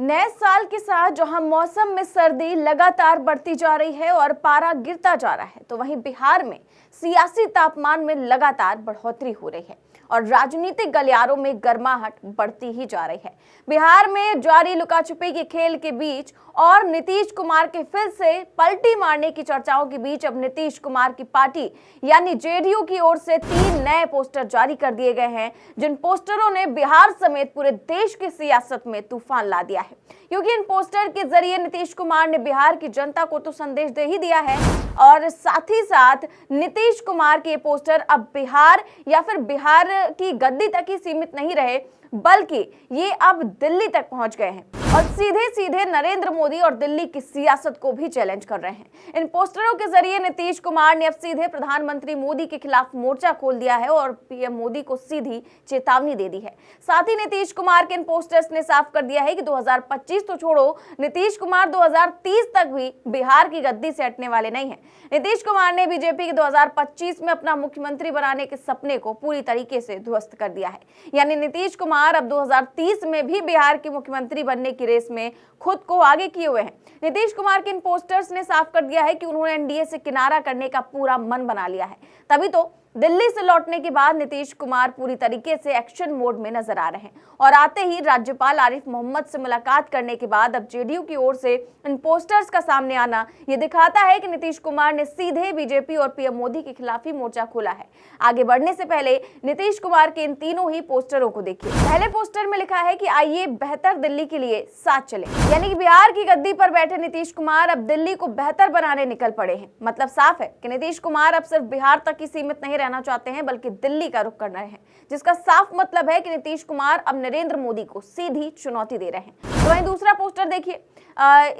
नए साल के साथ जहां मौसम में सर्दी लगातार बढ़ती जा रही है और पारा गिरता जा रहा है, तो वहीं बिहार में सियासी तापमान में लगातार बढ़ोतरी हो रही है और राजनीतिक गलियारों में गर्माहट बढ़ती ही जा रही है। बिहार में जारी लुका छिपी के खेल के बीच और नीतीश कुमार के फिर से पलटी मारने की चर्चाओं के बीच अब नीतीश कुमार की पार्टी यानी जेडीयू की ओर से 3 नए पोस्टर जारी कर दिए गए हैं, जिन पोस्टरों ने बिहार समेत पूरे देश की सियासत में तूफान ला दिया है। क्योंकि इन पोस्टर के जरिए नीतीश कुमार ने बिहार की जनता को तो संदेश दे ही दिया है और साथ ही साथ नीतीश कुमार के पोस्टर अब बिहार या फिर बिहार की गद्दी तक ही सीमित नहीं रहे, बल्कि ये अब दिल्ली तक पहुंच गए हैं और सीधे सीधे नरेंद्र मोदी और दिल्ली की सियासत को भी चैलेंज कर रहे हैं। इन पोस्टरों के जरिए नीतीश कुमार ने अब सीधे प्रधानमंत्री मोदी के खिलाफ मोर्चा खोल दिया है और पीएम मोदी को सीधी चेतावनी दे दी है। साथ ही नीतीश कुमार के इन पोस्टर्स ने साफ कर दिया है कि 2025 तो छोड़ो, नीतीश कुमार 2030 तक भी बिहार की गद्दी से हटने वाले नहीं है। नीतीश कुमार ने बीजेपी के 2025 में अपना मुख्यमंत्री बनाने के सपने को पूरी तरीके से ध्वस्त कर दिया है। यानी नीतीश कुमार अब 2030 में भी बिहार के मुख्यमंत्री बनने की रेस में खुद को आगे किए हुए हैं। नीतीश कुमार के इन पोस्टर्स ने साफ कर दिया है कि उन्होंने एनडीए से किनारा करने का पूरा मन बना लिया है। तभी तो दिल्ली से लौटने के बाद नीतीश कुमार पूरी तरीके से एक्शन मोड में नजर आ रहे हैं और आते ही राज्यपाल आरिफ मोहम्मद से मुलाकात करने के बाद अब जेडीयू की ओर से इन पोस्टर्स का सामने आना ये दिखाता है कि नीतीश कुमार ने सीधे बीजेपी और पीएम मोदी के खिलाफ ही मोर्चा खोला है। आगे बढ़ने से पहले नीतीश कुमार के इन तीनों ही पोस्टरों को देखिए। पहले पोस्टर में लिखा है कि आइए बेहतर दिल्ली के लिए साथ चले, यानी कि बिहार की गद्दी पर बैठे नीतीश कुमार अब दिल्ली को बेहतर बनाने निकल पड़े हैं। मतलब साफ है कि नीतीश कुमार अब सिर्फ बिहार तक ही सीमित नहीं रहना चाहते हैं, बल्कि दिल्ली का रुख कर रहे हैं, जिसका साफ मतलब है कि नीतीश कुमार अब नरेंद्र मोदी को सीधी चुनौती दे रहे हैं। तो वहीं दूसरा पोस्टर देखिए,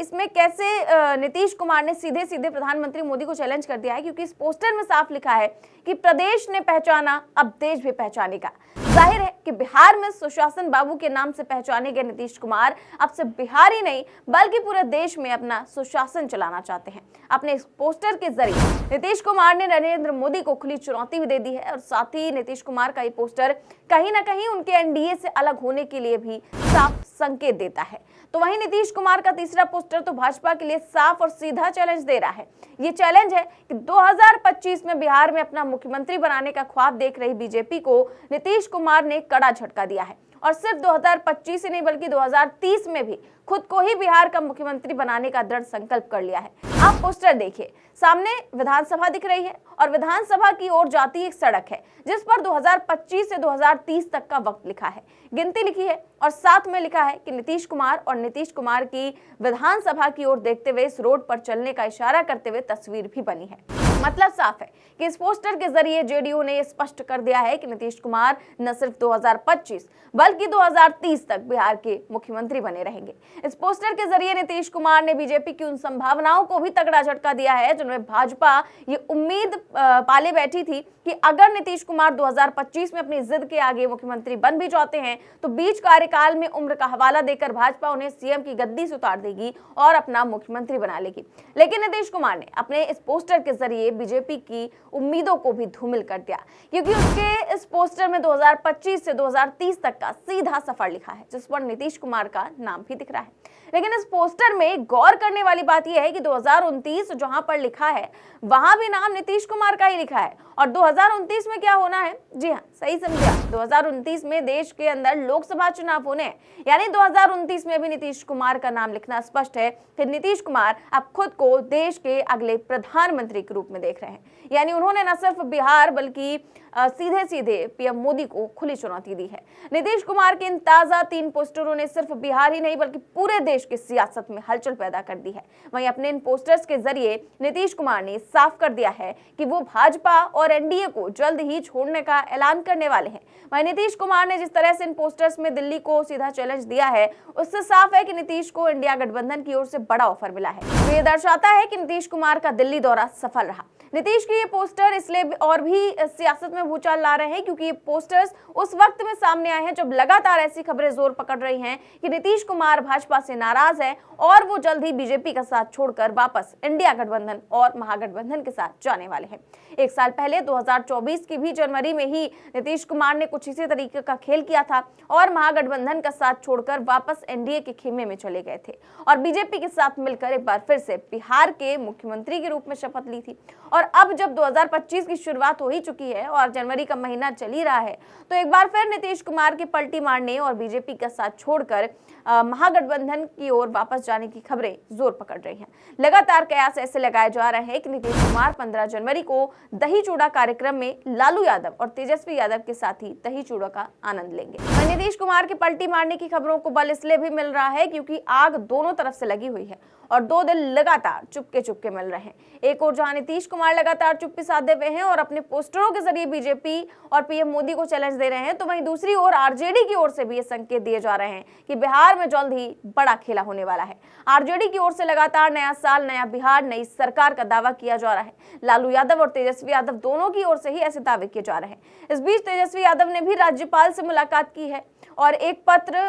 इसमें कैसे नीतीश कुमार ने सीधे सीधे प्रधानमंत्री मोदी को चैलेंज कर दिया है, क्योंकि इस पोस्टर में साफ लिखा है कि प्रदेश ने पहचाना, अब देश भी पहचानेगा। जाहिर है कि बिहार में सुशासन बाबू के नाम से पहचाने गए नीतीश कुमार अब सिर्फ बिहार ही नहीं बल्कि पूरे देश में अपना सुशासन चलाना चाहते हैं। अपने इस पोस्टर के जरिए नीतीश कुमार ने नरेंद्र मोदी को खुली चुनौती भी दे दी है और साथ ही नीतीश कुमार का ये पोस्टर कहीं ना कहीं उनके एनडीए से अलग होने के लिए भी साफ संकेत देता है। तो वहीं नीतीश कुमार का तीसरा पोस्टर तो भाजपा के लिए साफ और सीधा चैलेंज दे रहा है। ये चैलेंज है कि 2025 में बिहार में अपना मुख्यमंत्री बनाने का ख्वाब देख रही बीजेपी को नीतीश कुमार ने कड़ा झटका दिया है और सिर्फ 2025 ही नहीं बल्कि 2030 में भी खुद को ही बिहार का मुख्यमंत्री बनाने का दृढ़ संकल्प कर लिया है। आप पोस्टर देखिए, सामने विधानसभा दिख रही है और विधानसभा की ओर जाती एक सड़क है जिस पर 2025 से 2030 तक का वक्त लिखा है, गिनती लिखी है और साथ में लिखा है कि नीतीश कुमार और नीतीश कुमार की विधानसभा की ओर देखते हुए इस रोड पर चलने का इशारा करते हुए तस्वीर भी बनी है। मतलब साफ है कि इस पोस्टर के जरिए जेडीयू ने स्पष्ट कर दिया है कि नीतीश कुमार न सिर्फ 2025 बल्कि 2030 तक बिहार के मुख्यमंत्री बने रहेंगे। इस पोस्टर के जरिए नीतीश कुमार ने बीजेपी की उन संभावनाओं को भी तगड़ा झटका दिया है जिनमें भाजपा ये उम्मीद पाले बैठी थी कि अगर नीतीश कुमार 2025 में अपनी जिद के आगे मुख्यमंत्री बन भी जाते हैं तो बीच कार्यकाल में उम्र का हवाला देकर भाजपा उन्हें सीएम की गद्दी से उतार देगी और अपना मुख्यमंत्री बना लेगी। लेकिन नीतीश कुमार ने अपने इस पोस्टर के जरिए बीजेपी की उम्मीदों को भी धूमिल कर दिया, क्योंकि उसके इस पोस्टर में 2025 से 2030 तक का सीधा सफर लिखा है जिस पर नीतीश कुमार का नाम भी दिख रहा है। लेकिन इस पोस्टर में गौर करने वाली बात यह है कि 2029 जहां पर लिखा है वहां भी नाम नीतीश कुमार का ही लिखा है और 2029 में क्या होना है, जी हाँ सही समझा, 2029 में देश के अंदर लोकसभा चुनाव होने हैं। यानी 2029 में भी नीतीश कुमार का नाम लिखना स्पष्ट है कि नीतीश कुमार अब खुद को देश के अगले प्रधानमंत्री के रूप में देख रहे हैं। यानी उन्होंने न सिर्फ बिहार बल्कि सीधे सीधे पीएम मोदी को खुली चुनौती दी है। नीतीश कुमार के इन ताजा 3 पोस्टरों ने सिर्फ बिहार ही नहीं बल्कि पूरे देश की सियासत में हलचल पैदा कर दी है। वहीं अपने इन पोस्टर्स के जरिए नीतीश कुमार ने साफ कर दिया है कि वो भाजपा और एनडीए को जल्द ही छोड़ने का ऐलान करने वाले हैं। वहीं नीतीश कुमार ने जिस तरह से इन पोस्टर्स में दिल्ली को सीधा चैलेंज दिया है उससे साफ है कि नीतीश को इंडिया गठबंधन की ओर से बड़ा ऑफर मिला है। तो ये दर्शाता है कि नीतीश कुमार का दिल्ली दौरा सफल रहा। नीतीश के ये पोस्टर इसलिए और भी सियासत में भूचाल ला रहे हैं क्योंकि ये पोस्टर्स उस वक्त में सामने आए हैं जब लगातार ऐसी खबरें जोर पकड़ रही हैं कि नीतीश कुमार भाजपा से नाराज है और वो जल्द ही बीजेपी का साथ छोड़कर वापस इंडिया गठबंधन और महागठबंधन के साथ जाने वाले हैं। एक साल पहले 2024 की भी जनवरी में ही नीतीश कुमार ने कुछ इसी तरीके का खेल किया था और महागठबंधन का साथ छोड़कर वापस एनडीए के खेमे में चले गए थे और बीजेपी के साथ मिलकर एक बार फिर से बिहार के मुख्यमंत्री के रूप में शपथ ली थी। और अब जब 2025 की शुरुआत हो ही चुकी है और जनवरी का महीना चल ही रहा है तो एक बार फिर नीतीश कुमार की पलटी मारने और बीजेपी का साथ छोड़कर महागठबंधन की ओर वापस जाने की खबरें जोर पकड़ रही हैं। लगातार कयास ऐसे लगाए जा रहे हैं कि नीतीश कुमार 15 जनवरी को दही चूड़ा कार्यक्रम में लालू यादव और तेजस्वी यादव के साथ ही दही चूड़ा का आनंद लेंगे। नीतीश कुमार के पलटी मारने की खबरों को बल इसलिए भी मिल रहा है क्योंकि आग दोनों तरफ से लगी हुई है और 2 दिन लगातार चुपके मिल रहे हैं। एक और जहां नीतीश कुमार लगातार चुप्पी साधे हुए हैं और अपने पोस्टरों के जरिए बीजेपी और पीएम मोदी को चैलेंज दे रहे हैं, तो वहीं दूसरी ओर आरजेडी की ओर से भी ये संकेत दिए जा रहे हैं कि बिहार में जल्द ही बड़ा खेला होने वाला है। आरजेडी की ओर से लगातार नया साल, नया बिहार, नई सरकार का दावा किया जा रहा है। लालू यादव और तेजस्वी यादव दोनों की ओर से ही ऐसे दावे किए जा रहे हैं। इस बीच तेजस्वी यादव ने भी राज्यपाल से मुलाकात की है और एक पत्र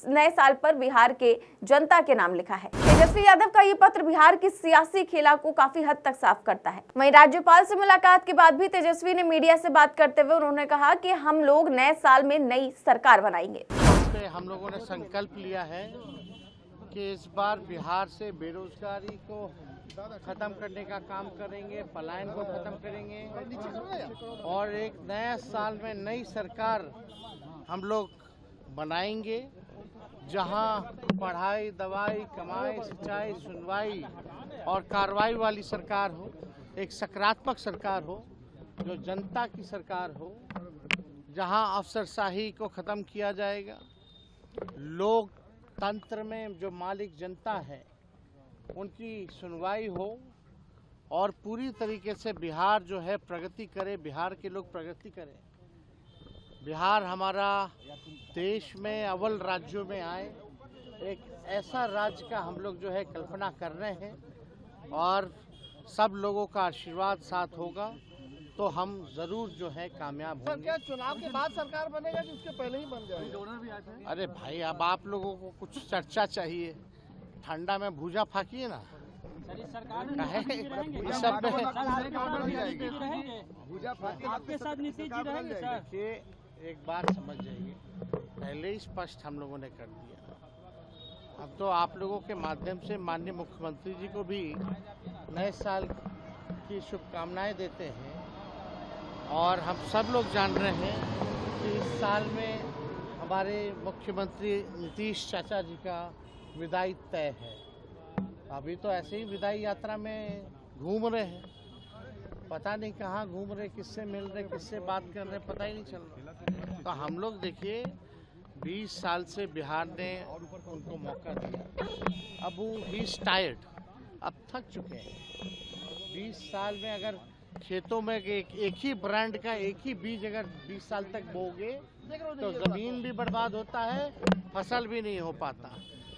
नए साल पर बिहार के जनता के नाम लिखा है। तेजस्वी यादव का ये पत्र बिहार की सियासी खेला को काफी हद तक साफ करता है। वहीं राज्यपाल से मुलाकात के बाद भी तेजस्वी ने मीडिया से बात करते हुए उन्होंने कहा कि हम लोग नए साल में नई सरकार बनाएंगे। हम लोगों ने संकल्प लिया है कि इस बार बिहार से बेरोजगारी को खत्म करने का काम करेंगे, पलायन को खत्म करेंगे और एक नया साल में नई सरकार हम लोग बनाएंगे जहां पढ़ाई, दवाई, कमाई, सिंचाई, सुनवाई और कार्रवाई वाली सरकार हो, एक सकारात्मक सरकार हो, जो जनता की सरकार हो, जहां अफसरशाही को ख़त्म किया जाएगा, लोकतंत्र में जो मालिक जनता है उनकी सुनवाई हो और पूरी तरीके से बिहार जो है प्रगति करे, बिहार के लोग प्रगति करें। बिहार हमारा देश में अव्वल राज्यों में आए, एक ऐसा राज्य का हम लोग जो है कल्पना कर रहे हैं और सब लोगों का आशीर्वाद साथ होगा तो हम जरूर जो है कामयाब होंगे। सर, क्या चुनाव के बाद सरकार बनेगा कि उसके पहले ही बन जाएगा? अरे भाई, अब आप लोगों को कुछ चर्चा चाहिए, ठंडा में भूजा फाकिए ना। इस सब में आपके साथ नीतीश जी रहेंगे सर? देखिए, एक बात समझ जाइए, पहले ही स्पष्ट हम लोगों ने कर दिया। अब तो आप लोगों के माध्यम से माननीय मुख्यमंत्री जी को भी नए साल की शुभकामनाएं देते हैं और हम सब लोग जान रहे हैं कि इस साल में हमारे मुख्यमंत्री नीतीश चाचा जी का विदाई तय है। अभी तो ऐसे ही विदाई यात्रा में घूम रहे हैं, पता नहीं कहाँ घूम रहे, किससे मिल रहे, किससे बात कर रहे, पता ही नहीं चल रहा। तो हम लोग देखिए 20 साल से बिहार ने उनको मौका दिया, अब वो ही टायर्ड, अब थक चुके हैं। 20 साल में अगर खेतों में एक ही ब्रांड का एक ही बीज अगर 20 साल तक बोगे तो ज़मीन भी बर्बाद होता है, फसल भी नहीं हो पाता।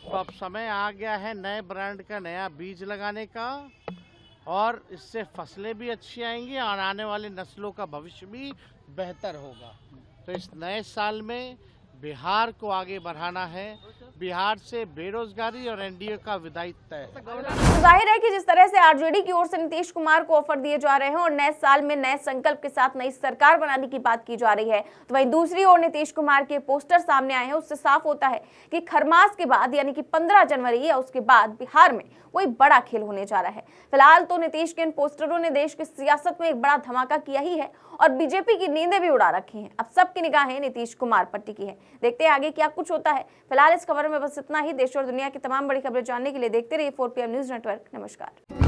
तो अब समय आ गया है नए ब्रांड का नया बीज लगाने का और इससे फसलें भी अच्छी आएंगी और आने वाली नस्लों का भविष्य भी बेहतर होगा। तो इस नए साल में बिहार को आगे बढ़ाना है, बिहार से बेरोजगारी और एनडीए का विदाई तय है। तो जाहिर है कि जिस तरह से आरजेडी की ओर से नीतीश कुमार को ऑफर दिए जा रहे हैं और नए साल में नए संकल्प के साथ नई सरकार बनाने की बात की जा रही है, तो वहीं दूसरी ओर नीतीश कुमार के पोस्टर सामने आए हैं। उससे साफ होता है कि खरमास के बाद यानी कि 15 जनवरी या उसके बाद बिहार में कोई बड़ा खेल होने जा रहा है। फिलहाल तो नीतीश के इन पोस्टरों ने देश की सियासत में एक बड़ा धमाका किया ही है और बीजेपी की नींदें भी उड़ा रखी हैं। अब सबकी निगाहें नीतीश कुमार पर टिकी है। देखते हैं आगे क्या कुछ होता है। फिलहाल इस खबर में बस इतना ही। देश और दुनिया की तमाम बड़ी खबरें जानने के लिए देखते रहिए 4PM न्यूज नेटवर्क। नमस्कार।